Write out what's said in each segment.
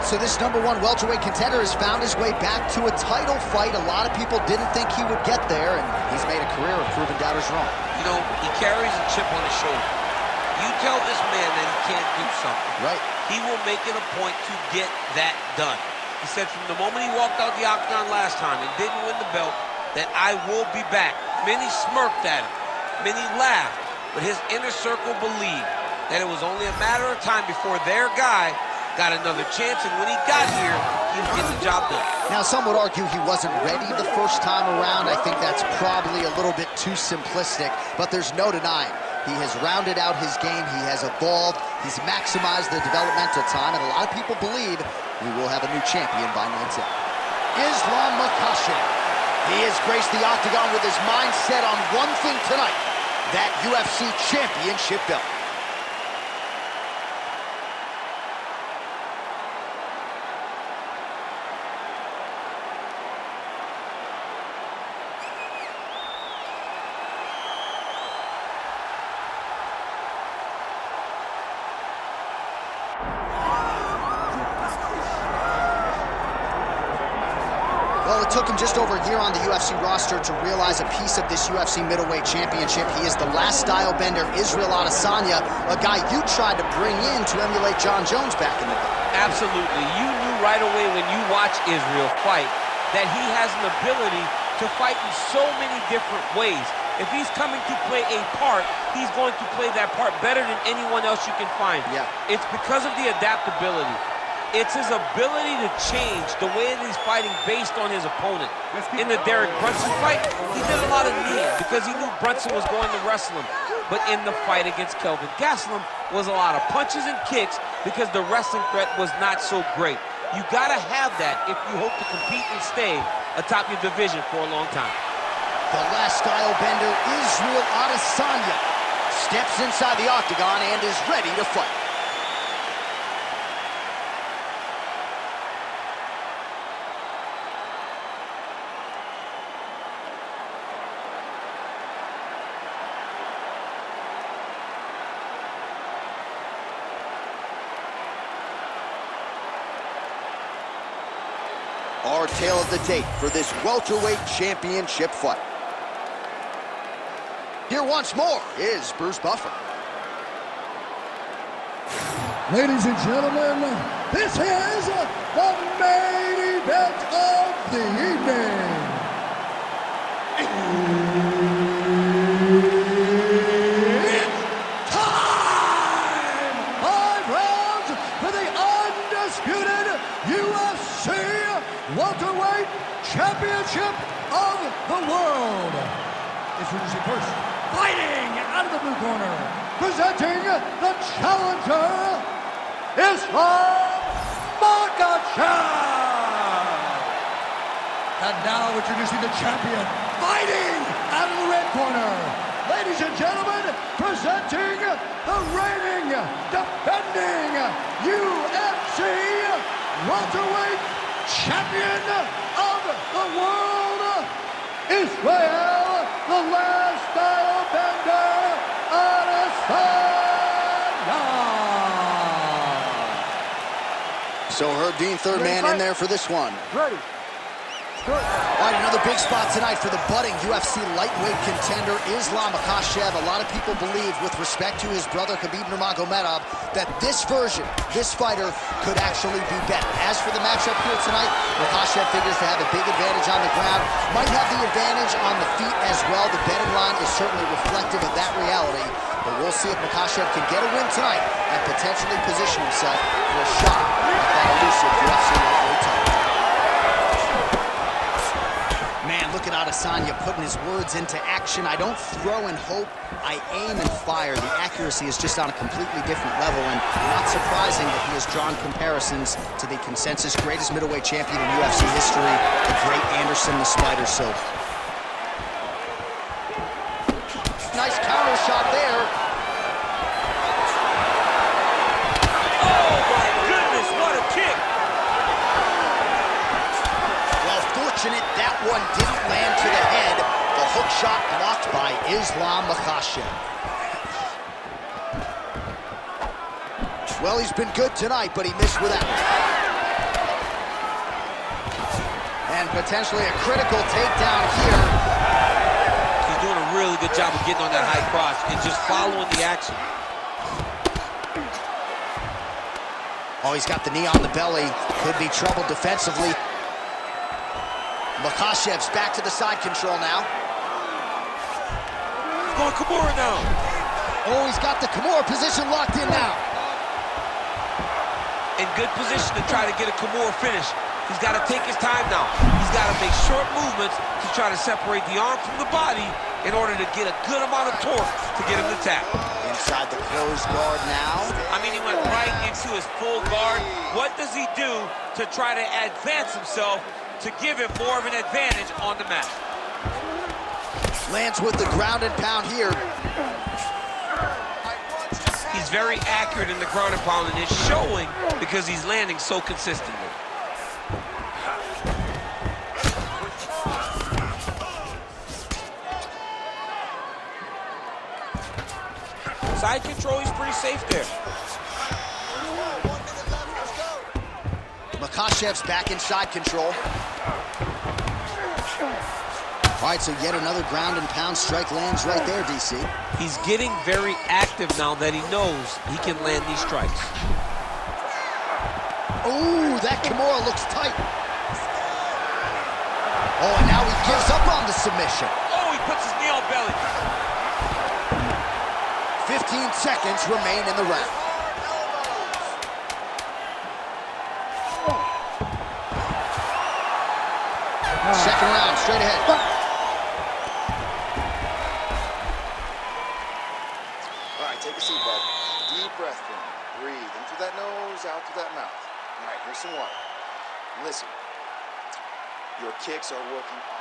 So this #1 welterweight contender has found his way back to a title fight. A lot of people didn't think he would get there, and he's made a career of proving doubters wrong. You know, he carries a chip on his shoulder. You tell this man that he can't do something. Right. He will make it a point to get that done. He said from the moment he walked out the octagon last time and didn't win the belt, that I will be back. Many smirked at him. Many laughed. But his inner circle believed that it was only a matter of time before their guy got another chance, and when he got here, he was getting the job done. Now, some would argue he wasn't ready the first time around. I think that's probably a little bit too simplistic, but there's no denying. He has rounded out his game, he has evolved, he's maximized the developmental time, and a lot of people believe we will have a new champion by night's end. Islam Makhachev. He has graced the octagon with his mind set on one thing tonight, that UFC championship belt. Well, it took him just over a year on the UFC roster to realize a piece of this UFC middleweight championship. He is the last style bender, Israel Adesanya, a guy you tried to bring in to emulate John Jones back in the day. Absolutely. You knew right away when you watched Israel fight that he has an ability to fight in so many different ways. If he's coming to play a part, he's going to play that part better than anyone else you can find. Yeah. It's because of the adaptability. It's his ability to change the way that he's fighting based on his opponent. In the Derek Brunson fight, he did a lot of kneeing because he knew Brunson was going to wrestle him. But in the fight against Kelvin Gastelum was a lot of punches and kicks because the wrestling threat was not so great. You gotta have that if you hope to compete and stay atop your division for a long time. The last style bender, Israel Adesanya, steps inside the octagon and is ready to fight. Our tale of the tape for this welterweight championship fight. Here once more is Bruce Buffer. Ladies and gentlemen, this is the main event of the evening. It's time! 5 rounds for the undisputed UFC welterweight championship of the world. Introducing first, fighting out of the blue corner, presenting the challenger, Islam Makhachev. And now introducing the champion, fighting out of the red corner, ladies and gentlemen, presenting the reigning, defending UFC welterweight champion of the world, Israel, the last style bender, Adesanya. So Herb Dean, third man in there for this one. Ready. All right, another big spot tonight for the budding UFC lightweight contender, Islam Makhachev. A lot of people believe, with respect to his brother Khabib Nurmagomedov, that this version, this fighter, could actually be better. As for the matchup here tonight, Makhachev figures to have a big advantage on the ground, might have the advantage on the feet as well. The betting line is certainly reflective of that reality, but we'll see if Makhachev can get a win tonight and potentially position himself for a shot at that elusive UFC lightweight title. Man, look at Adesanya putting his words into action. I don't throw and hope, I aim and fire. The accuracy is just on a completely different level, and not surprising that he has drawn comparisons to the consensus greatest middleweight champion in UFC history, the great Anderson the Spider Silva. Nice counter shot there. Oh my goodness, what a kick! Well, fortunate that one didn't land to the head. The hook shot blocked by Islam Makhachev. Well, he's been good tonight, but he missed with that one. and potentially a critical takedown here. He's doing a really good job of getting on that high cross and just following the action. Oh, he's got the knee on the belly. Could be trouble defensively. Makhachev's back to the side control now. He's going Kimura now. Oh, he's got the Kimura position locked in now. In good position to try to get a Kimura finish. He's got to take his time now. He's got to make short movements to try to separate the arm from the body in order to get a good amount of torque to get him to tap. Inside the closed guard now. I mean, he went right into his full guard. What does he do to try to advance himself to give him more of an advantage on the mat? Lands with the ground and pound here. He's very accurate in the ground and pound, and it's showing because he's landing so consistently. Side control, he's pretty safe there. Makhachev's back in side control. All right, so yet another ground and pound strike lands right there, DC. He's getting very active now that he knows he can land these strikes. Oh, that Kimura looks tight. Oh, and now he gives up on the submission. Oh, he puts his knee on belly. 15 seconds remain in the round. Second round, straight ahead. All right, take a seat, bud. Deep breath in. Breathe in through that nose, out through that mouth. All right, here's some water. Listen, your kicks are working hard.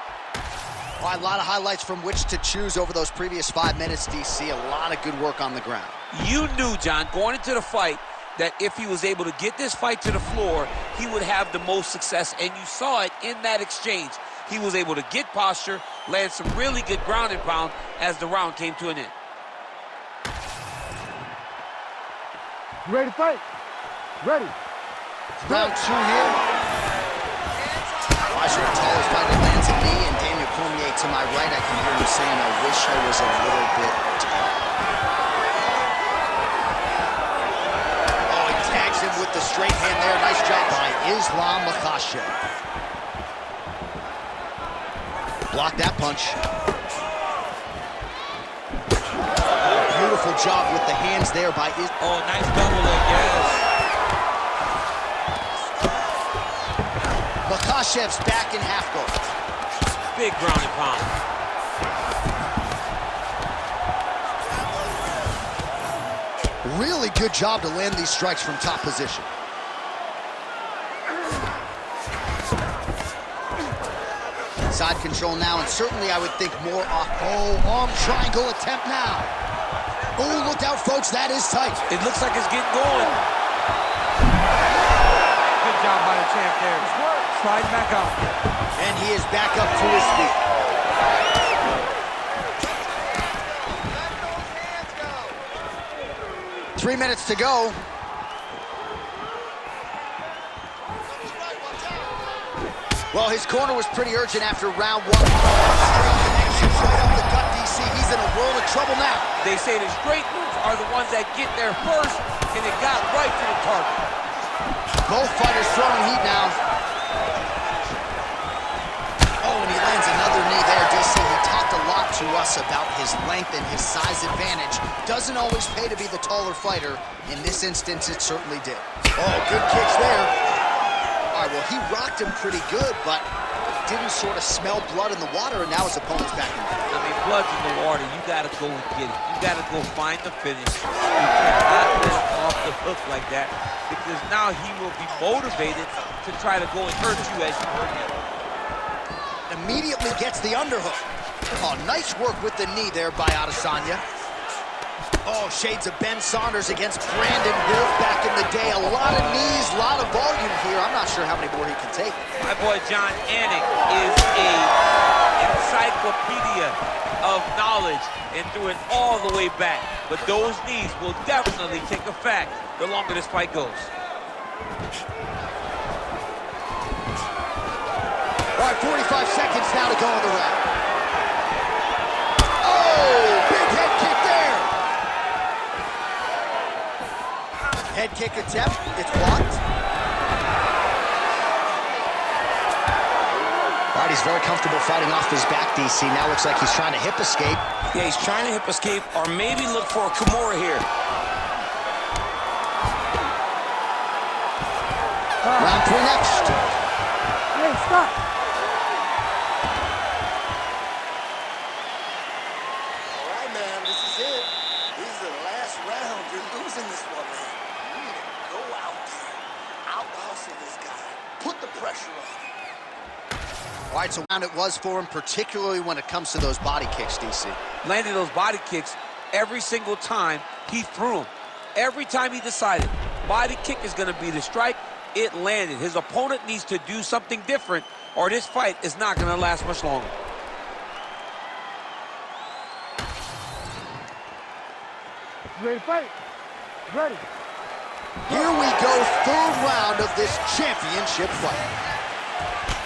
All right, a lot of highlights from which to choose over those previous 5 minutes, DC. A lot of good work on the ground. You knew, John, going into the fight, that if he was able to get this fight to the floor, he would have the most success, and you saw it in that exchange. He was able to get posture, land some really good ground and pound as the round came to an end. You ready to fight? Ready. Round 2 here. Watching the tallest fighter lands a knee, and Daniel Cormier to my right. I can hear him saying, I wish I was a little bit taller. Oh, he tags him with the straight hand there. Nice job by Islam Makhachev. Block that punch. Oh, beautiful job with the hands there by Islam. Oh, nice double leg, yes. Makhachev's back in half guard. Big ground and pound. Really good job to land these strikes from top position. Side control now, and certainly I would think more off. Oh, arm triangle attempt now. Oh, look out, folks, that is tight. It looks like it's getting going. Good job by the champ there. Sliding back out. And he is back up to his feet. Go. 3 minutes to go. Well, his corner was pretty urgent after round 1. Straight connections right up the gut, DC. He's in a world of trouble now. They say the straight moves are the ones that get there first, and it got right to the target. Both fighters throwing heat now. Oh, and he lands another knee there, DC. He talked a lot to us about his length and his size advantage. Doesn't always pay to be the taller fighter. In this instance, it certainly did. Oh, good kicks there. All right, well, he rocked him pretty good, but didn't sort of smell blood in the water, and now his opponent's back in. I mean, blood's in the water. You got to go and get it. You got to go find the finish. You cannot let him off the hook like that, because now he will be motivated to try to go and hurt you as you hurt him. Immediately gets the underhook. Oh, nice work with the knee there by Adesanya. Oh, shades of Ben Saunders against Brandon Wolf back in the day. A lot of knees, a lot of volume here. I'm not sure how many more he can take. My boy John Anik is a encyclopedia of knowledge and threw it all the way back. But those knees will definitely take effect the longer this fight goes. All right, 45 seconds now to go in the round. Oh, big head kick there. Head kick attempt, it's blocked. All right, he's very comfortable fighting off his back, DC. Now looks like he's trying to hip escape. Yeah, he's trying to hip escape or maybe look for a Kimura here. Round 3 next. Hey, stop. All right, man, this is it. This is the last round. You're losing this one, man. You need to go out there, out-hustle this guy, put the pressure on him. All right, so round it was for him, particularly when it comes to those body kicks, DC. Landed those body kicks every single time he threw them. Every time he decided body kick is going to be the strike, it landed. His opponent needs to do something different or this fight is not going to last much longer. Ready to fight? Ready. Here we go, third round of this championship fight.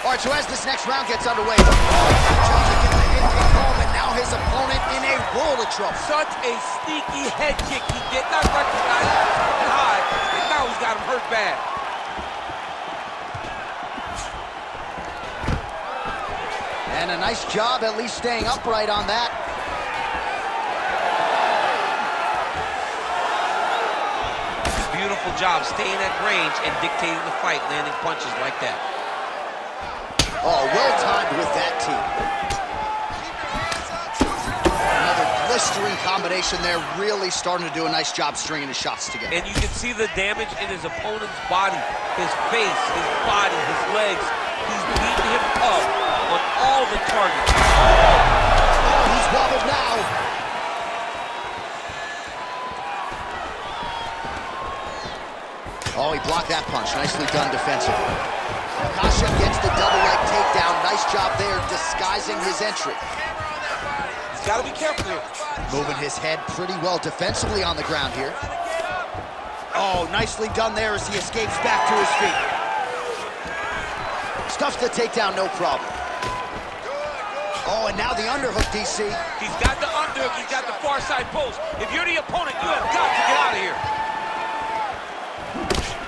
All right, so as this next round gets underway, trying to get the head kick home, and now his opponent in a world of trouble. Such a sneaky head kick. He did not recognize it was coming high, and now he's got him hurt bad. And a nice job at least staying upright on that. Beautiful job staying at range and dictating the fight, landing punches like that. Oh, well timed with that team. Another blistering combination there, really starting to do a nice job stringing his shots together. And you can see the damage in his opponent's body, his face, his body, his legs. He's beating him up on all the targets. Oh, he's wobbled now. Oh, he blocked that punch. Nicely done defensively. Makhachev gets the double leg takedown. Nice job there, disguising his entry. He's got to be careful here. Moving his head pretty well defensively on the ground here. Oh, nicely done there as he escapes back to his feet. Stuffs the takedown, no problem. Oh, and now the underhook, DC. He's got the underhook. He's got the far side post. If you're the opponent, you have got to get out of here.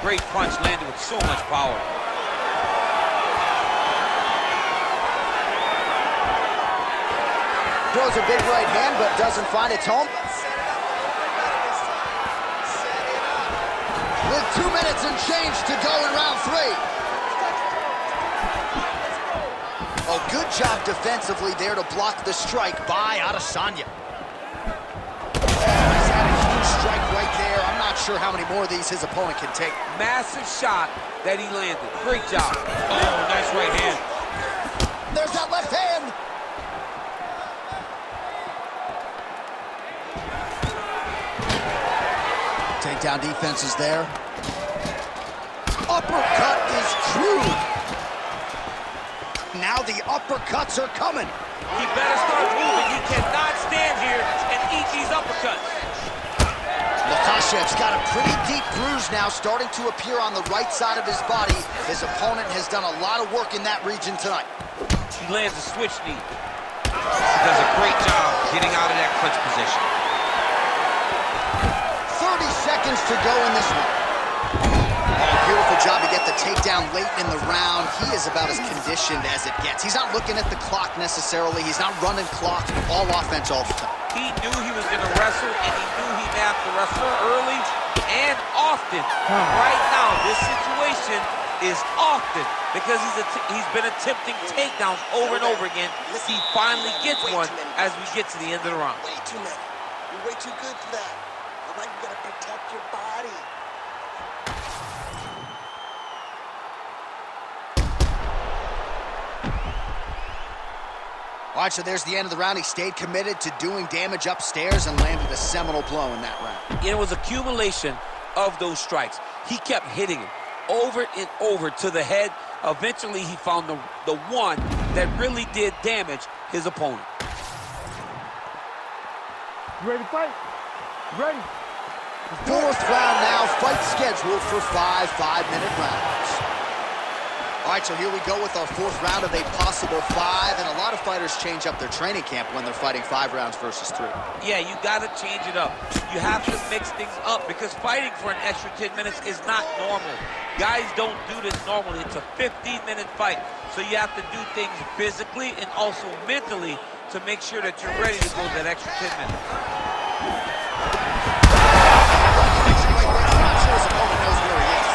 Great punch landed with so much power. Throws a big right hand, but doesn't find its home. With 2 minutes and change to go in round 3. Oh, good job defensively there to block the strike by Adesanya. He's had a huge strike right there. I'm not sure how many more of these his opponent can take. Massive shot that he landed. Great job. Oh, nice right hand. There's that left hand. Takedown defense is there. Uppercut is true. Now the uppercuts are coming. He better start moving. He cannot stand here and eat these uppercuts. Makhachev's got a pretty deep bruise now starting to appear on the right side of his body. His opponent has done a lot of work in that region tonight. He lands a switch knee. He does a great job getting out of that clinch position. 30 seconds to go in this one. Oh, beautiful job to get the takedown late in the round. He is about as conditioned as it gets. He's not looking at the clock necessarily. He's not running clock, all offense all the time. He knew he was going to wrestle, and he knew he'd have to wrestle early and often. Right now, this situation is often because he's been attempting takedowns over and over again. He finally gets one as we get to the end of the round. Way too many. You're way too good for that. All right, you gotta protect your body. All right, so there's the end of the round. He stayed committed to doing damage upstairs and landed a seminal blow in that round. It was accumulation of those strikes. He kept hitting him over and over to the head. Eventually, he found the one that really did damage his opponent. You ready to fight? Ready. Fourth round now, fight scheduled for 5 5-minute rounds. All right, so here we go with our 4th round of a possible 5, and a lot of fighters change up their training camp when they're fighting 5 rounds versus 3. Yeah, you got to change it up. You have to mix things up because fighting for an extra 10 minutes is not normal. Guys don't do this normally. It's a 15-minute fight, so you have to do things physically and also mentally to make sure that you're ready to go that extra 10 minutes.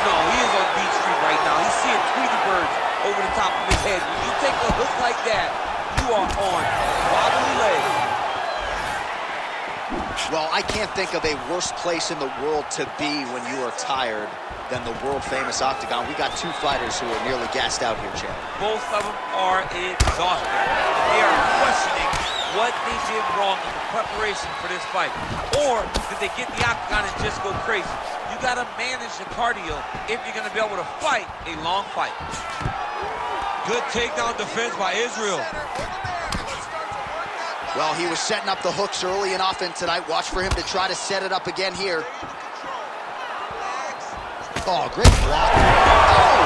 No, he is on Beach Street right now. He's seeing Tweety birds over the top of his head. When you take a hook like that, you are on wobbly legs. Well, I can't think of a worse place in the world to be when you are tired than the world-famous octagon. We got 2 fighters who are nearly gassed out here, Chad. Both of them are exhausted. They are questioning what they did wrong in the preparation for this fight. Or did they get the octagon and just go crazy? You got to manage the cardio if you're going to be able to fight a long fight. Good takedown defense by Israel. Well, he was setting up the hooks early and often tonight. Watch for him to try to set it up again here. Oh, great block. Oh,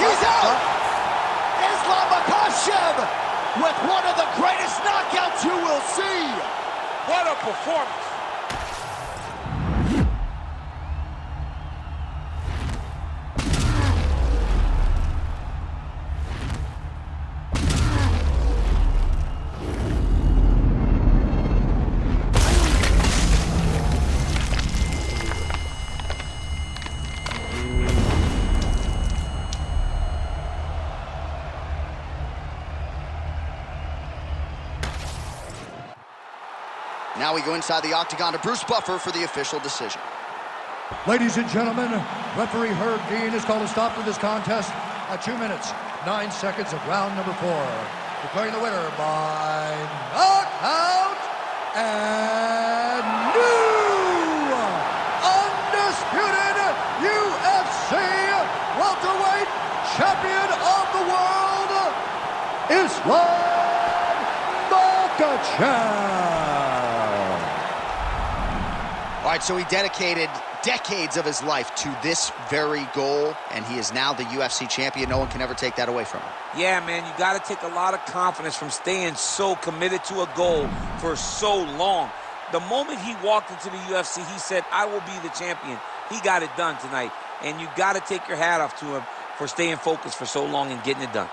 he's out! Islam Makhachev with one of the greatest knockouts you will see. What a performance. Now we go inside the octagon to Bruce Buffer for the official decision. Ladies and gentlemen, referee Herb Dean has called a stop to this contest at 2 minutes, 9 seconds of round number 4. Declaring the winner by knockout and new undisputed UFC welterweight champion of the world, Islam Makhachev. All right, so he dedicated decades of his life to this very goal, and he is now the UFC champion. No one can ever take that away from him. Yeah, man, you got to take a lot of confidence from staying so committed to a goal for so long. The moment he walked into the UFC, he said, I will be the champion. He got it done tonight, and you got to take your hat off to him for staying focused for so long and getting it done.